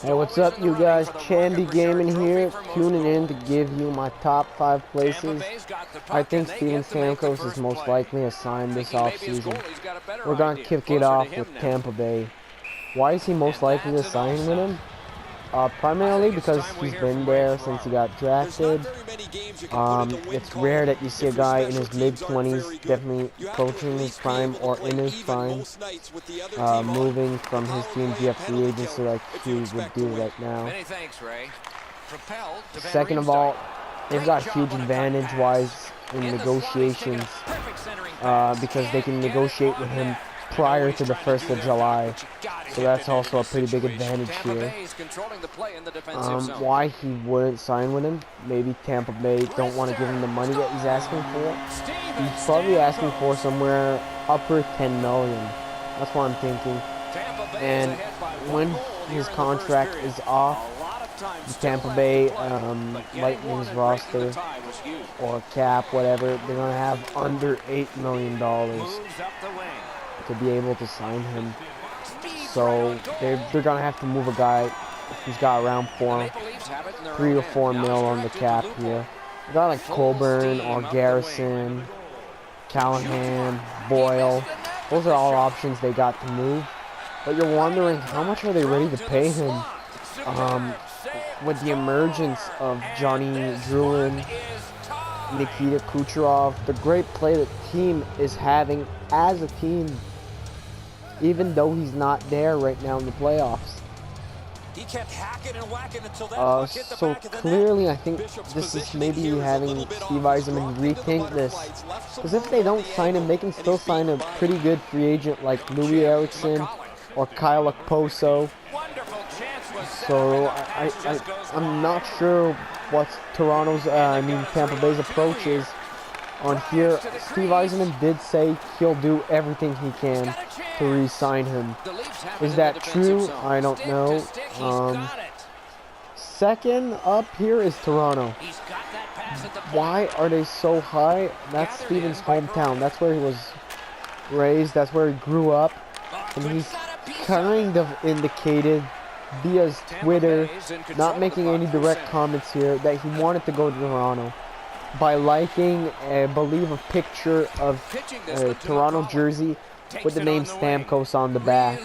Hey, what's up, you guys? Chandy Gaming here, tuning in to give you my top 5 places. I think Steven Stamkos is most likely assigned this offseason. We're going to kick it off with Tampa Bay. Why is he most likely assigned with him? Primarily because he's been there since he got drafted. It's rare that you see a guy in his mid-20s, definitely approaching his prime or in his prime, moving from his team via free agency like he would do right now. Second of all, they've got huge advantage-wise in negotiations because they can negotiate with him prior to the 1st of July. So that's also a pretty big advantage here. Why he wouldn't sign with him? Maybe Tampa Bay don't want to give him the money that he's asking for. He's probably asking for somewhere upper 10 million. That's what I'm thinking. And when his contract is off, the Tampa Bay Lightning's roster or cap, whatever, they're going to have under $8 million to be able to sign him. So they're gonna have to move a guy who's got around 3 or 4 mil on the cap here. A guy like Colburn or Garrison, Callahan, Boyle. Those are all options they got to move. But you're wondering, how much are they ready to pay him? With the emergence of Johnny Druin, Nikita Kucherov, the great play the team is having as a team, even though he's not there right now in the playoffs. He kept hacking and whacking until that so clearly I think this is maybe having Steve Yzerman rethink this. Because if they don't sign him, they can still sign a pretty good free agent like Louis Eriksson or Kyle Okposo. So I'm not sure what Tampa Bay's approach is on here. Steve Yzerman did say he'll do everything he can to re-sign him. Is that true? I don't know. Second up here is Toronto. Why are they so high? That's Steven's hometown. That's where he was raised. That's where he grew up. And he's kind of indicated via his Twitter, not making any direct comments here, that he wanted to go to Toronto by liking, I believe, a picture of a Toronto jersey with the name Stamkos on the back.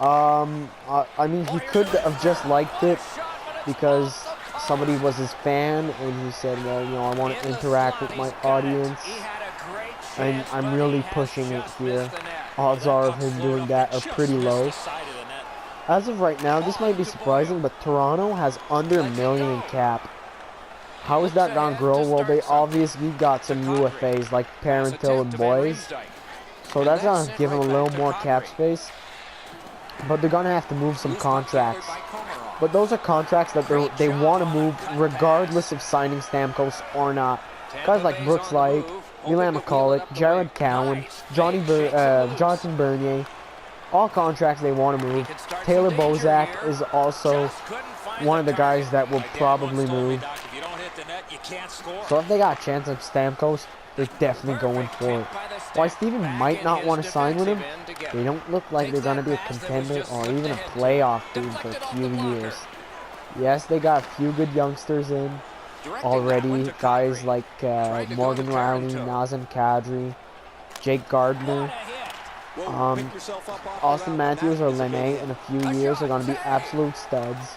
I mean, he could have just liked it because somebody was his fan and he said, well, you know, I want to interact with my audience, and I'm really pushing it here. Odds are of him doing that are pretty low. As of right now, this might be surprising, but Toronto has under $1 million in cap. How is that gonna grow? Well, they obviously got some UFAs like Parenteau and Boys, so that's gonna give them a little more cap space. But they're gonna have to move some contracts. But those are contracts that they want to move regardless of signing Stamkos or not. Guys like Brooks Light, Milan McCulloch, Jared Cowan, Jonathan Bernier, all contracts they want to move. Taylor Bozak is also one of the guys that will probably move. So if they got a chance of Stamkos, they're definitely going for it. Why Steven might not want to sign with him, they don't look like they're going to be a contender or even a playoff team for a few years. Yes, they got a few good youngsters in already. Guys like Morgan Riley, Nazem Kadri, Jake Gardner. Austin Matthews or Lene in a few years are going to be absolute studs.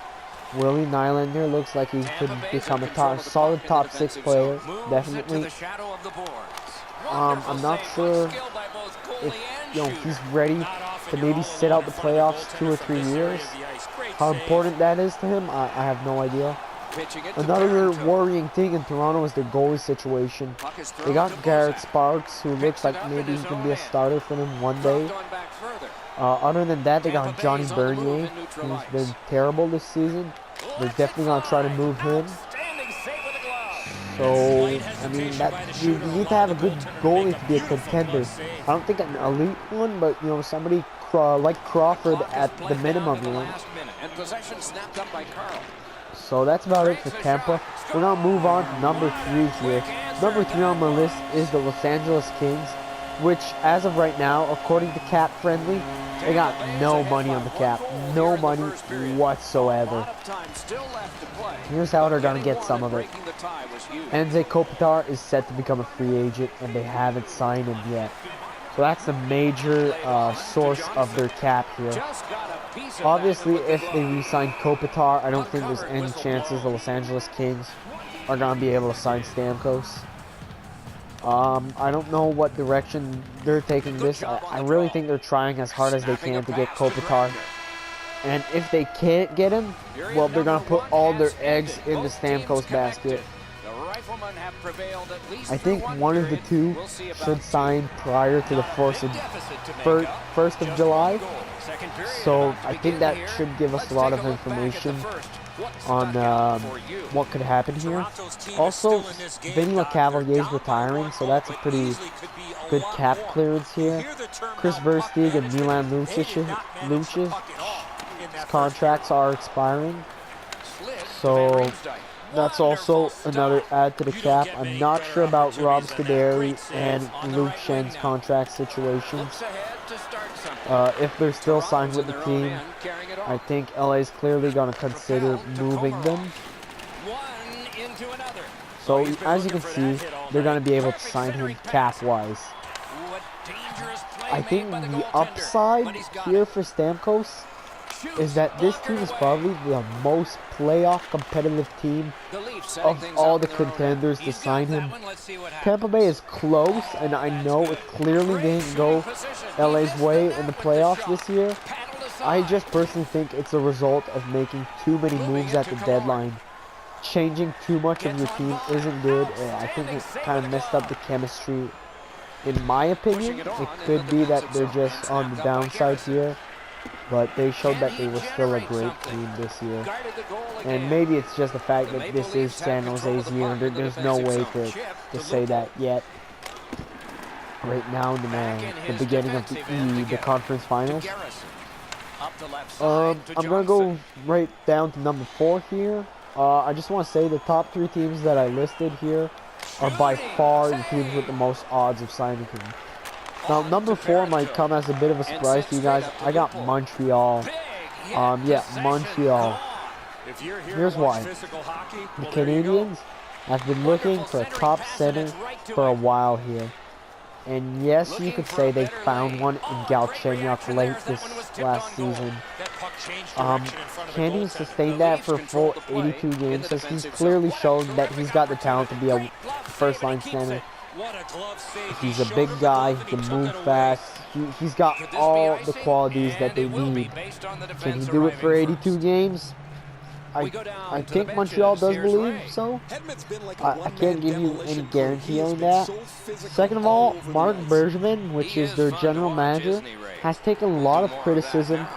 Willie Nylander looks like he could become a solid top 6 player, definitely. I'm not sure if he's ready to maybe sit out the playoffs 2 or 3 years. How important that is to him, I have no idea. Another worrying thing in Toronto is their goalie situation. They got Garrett Sparks, who looks like maybe he can be a starter for them one day. Other than that, they got Johnny Bernier, who's been terrible this season. They're definitely going to try to move him. So, I mean, you need to have a good goalie to be a contender. I don't think an elite one, but, somebody like Crawford at the minimum, So that's about it for Tampa. We're going to move on to number 3 here. Number 3 on my list is the Los Angeles Kings. which as of right now, according to Cap Friendly, they got no money on the cap. No money whatsoever. Here's how they're going to get some of it. Anze Kopitar is set to become a free agent, and they haven't signed him yet. So that's a major source of their cap here. Obviously, if they re-sign Kopitar, I don't think there's any chances the Los Angeles Kings are going to be able to sign Stamkos. I don't know what direction they're taking this. I really think they're trying as hard as they can to get Kopitar. And if they can't get him, well, they're going to put all their eggs in the Stamkos basket. I think one of the two should sign prior to the 1st of July. So I think that should give us a lot of information on what could happen here. Also, Vinny LeCavalier is retiring, so that's a pretty good cap clearance here. Chris Versteeg and Milan Lucic's contracts are expiring, so that's also another add to the cap. I'm not sure about Rob Scuderi and Luke Shen's contract situations. If they're still signed with the team, I think LA is clearly going to consider moving them. So as you can see, they're going to be able to sign him cap-wise. I think the upside here for Stamkos is that this team is probably the most playoff competitive team of all the contenders to sign him. Tampa Bay is close, and I know it clearly didn't go LA's way in the playoffs this year. I just personally think it's a result of making too many moves at the deadline. Changing too much of your team isn't good, and I think it kind of messed up the chemistry. In my opinion, it could be that they're just on the downside here. But they showed that they were still a great team this year. And maybe it's just the fact that this is San Jose's year. There's no way to say that yet. Right now in the beginning of the conference finals. I'm going to go right down to number 4 here. I just want to say the top 3 teams that I listed here are by far the teams with the most odds of signing him. Now, number 4 might come as a bit of a surprise to you guys. I got Montreal. Yeah, Montreal. Here's why. The Canadiens have been looking for a top center for a while here. And yes, you could say they found one in Galchenyuk late this last season. Can he sustain that for a full 82 games? Because he's clearly shown that he's got the talent to be a first-line center. He's a big guy, he can move fast, he's got all the qualities that they need. Can he do it for 82 games? I think Montreal does believe so. I can't give you any guarantee on that. Second of all, Mark Bergevin, which is their general manager, has taken a lot of criticism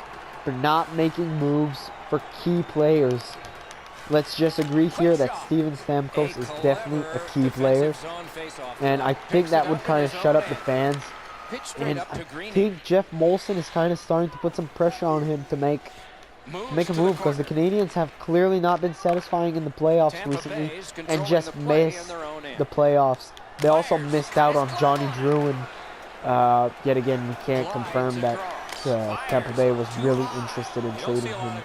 for not making moves for key players. Let's just agree here that Steven Stamkos is definitely a key player. And I think that would kind of shut up the fans. And I think Jeff Molson is kind of starting to put some pressure on him to make a move, because the Canadiens have clearly not been satisfying in the playoffs recently and just missed the playoffs. They also missed out on Johnny Druin. Yet again, we can't confirm that Tampa Bay was really interested in trading him.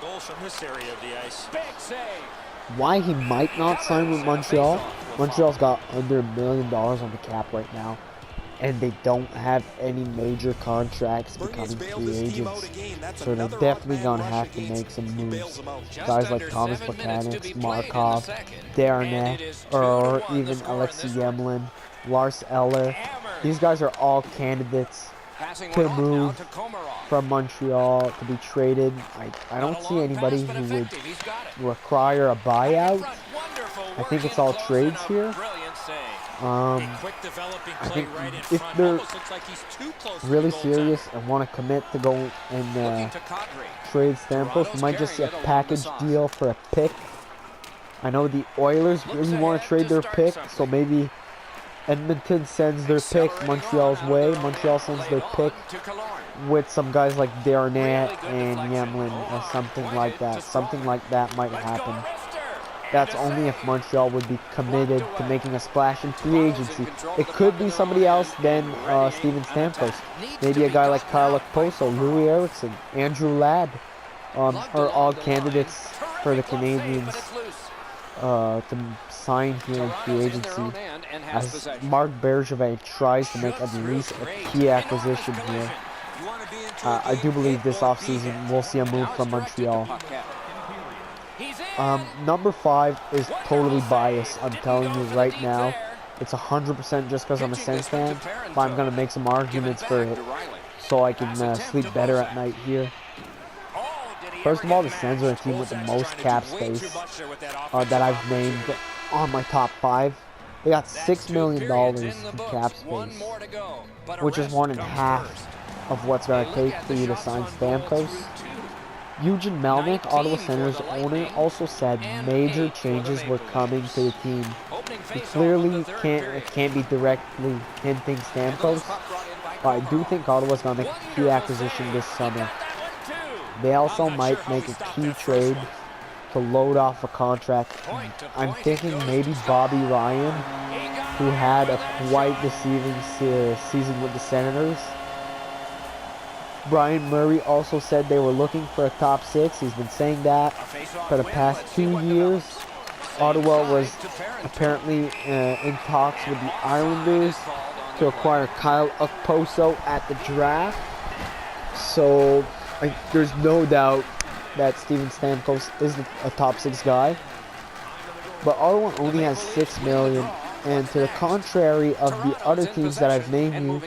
Why he might not sign with Montreal? Montreal's got under $1 million on the cap right now, and they don't have any major contracts becoming free agents, so they're definitely gonna have to make some moves. Guys like Thomas Plekanec, Markov, Darnay, or even Alexei Yemlin, Lars Eller. These guys are all candidates to move from Montreal, to be traded. I don't see anybody who would require a buyout. I think it's all trades here. I think if they're really serious and want to commit to go and trade Stamkos, we might just see a package deal for a pick. I know the Oilers really want to trade their pick, so maybe Edmonton sends their pick Montreal's way. Montreal sends their pick with some guys like Darnay and Yemlin or something like that. Something like that might happen. that's only if Montreal would be committed to making a splash in free agency. It could be somebody else than Steven Stamkos. Maybe a guy like Kyle Okposo, Louis Eriksson, Andrew Ladd are all candidates for the Canadiens to sign here in free agency, as Marc Bergevin tries to make at least a key acquisition here. I do believe this offseason we'll see a move from Montreal. Number 5 is totally biased. I'm telling you right now. It's 100% just because I'm a Sens fan, but I'm going to make some arguments for it so I can sleep better at night here. First of all, the Sens are a team with the most cap space that I've named on my top 5. They got $6 million in cap space, which is more than half of what's going to take for you to sign Stamkos. Eugene Melnyk, Ottawa Senators owner, also said major changes were coming to the team. He clearly can't be directly hinting Stamkos, but I do think Ottawa's going to make a key acquisition this summer. They also might make a key trade to load off a contract. I'm thinking maybe Bobby Ryan, who had a quite deceiving season with the Senators. Brian Murray also said they were looking for a top 6. He's been saying that for the past 2 years. Ottawa was apparently in talks with the Islanders to acquire Kyle Okposo at the draft. So there's no doubt that Steven Stamkos is a top 6 guy. But Ottawa only has $6 million. And to the contrary of the other teams that I've named you,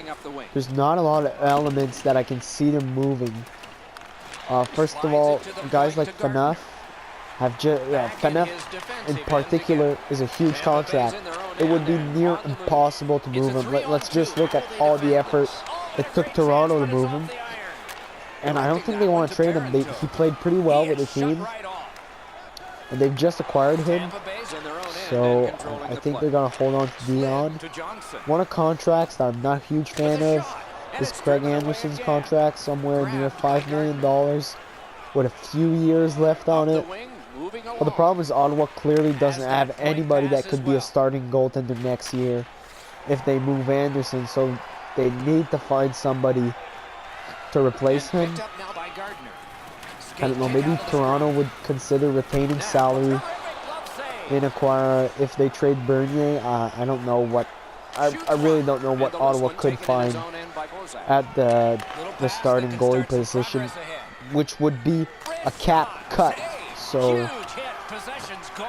there's not a lot of elements that I can see them moving. First of all, guys like Phaneuf have Phaneuf in particular is a huge contract. It would be near impossible to move him. Let's just look at all the effort it took Toronto to move him. And I don't think they want to trade him. He played pretty well with the team. And they've just acquired him. So I think they're going to hold on to Dion. One of contracts that I'm not a huge fan of is Craig Anderson's contract, somewhere near $5 million with a few years left on it. But the problem is Ottawa clearly doesn't have anybody that could be a starting goaltender next year if they move Anderson. So they need to find somebody to replace him. I don't know, maybe Toronto would consider retaining salary and acquire if they trade Bernier. I don't know what, I really don't know what Ottawa could find at the starting goalie position, which would be a cap cut. So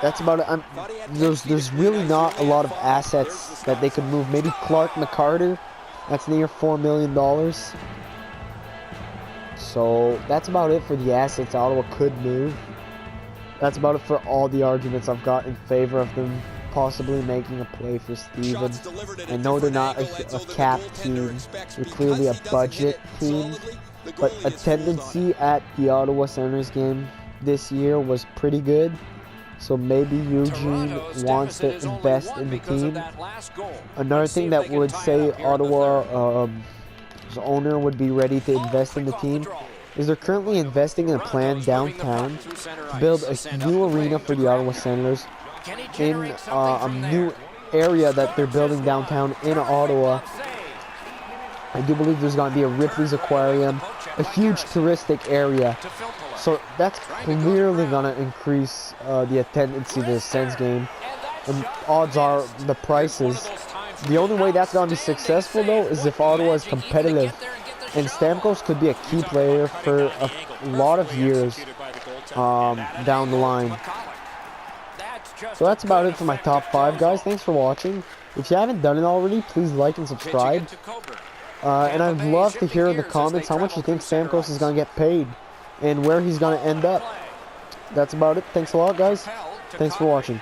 that's about it. There's really not a lot of assets that they could move. Maybe Clark McCarter, that's near $4 million. So that's about it for the assets Ottawa could move. That's about it for all the arguments I've got in favor of them possibly making a play for Steven. I know they're not a cap team. They're clearly a budget team. But attendance at the Ottawa Senators game this year was pretty good. So maybe Eugene wants to invest in the team. Another thing that would say Ottawa owner would be ready to invest in the team is they're currently investing in a plan downtown to build a new arena for the Ottawa Senators in a new area that they're building downtown in Ottawa. I do believe there's going to be a Ripley's Aquarium, a huge touristic area. So that's clearly going to increase the attendance to the Sens game. And odds are the prices. The only way that's going to be successful, though, is if Ottawa is competitive. And Stamkos could be a key player for a lot of years down the line. So that's about it for my top 5, guys. Thanks for watching. If you haven't done it already, please like and subscribe. And I'd love to hear in the comments how much you think Stamkos is going to get paid and where he's going to end up. That's about it. Thanks a lot, guys. Thanks for watching.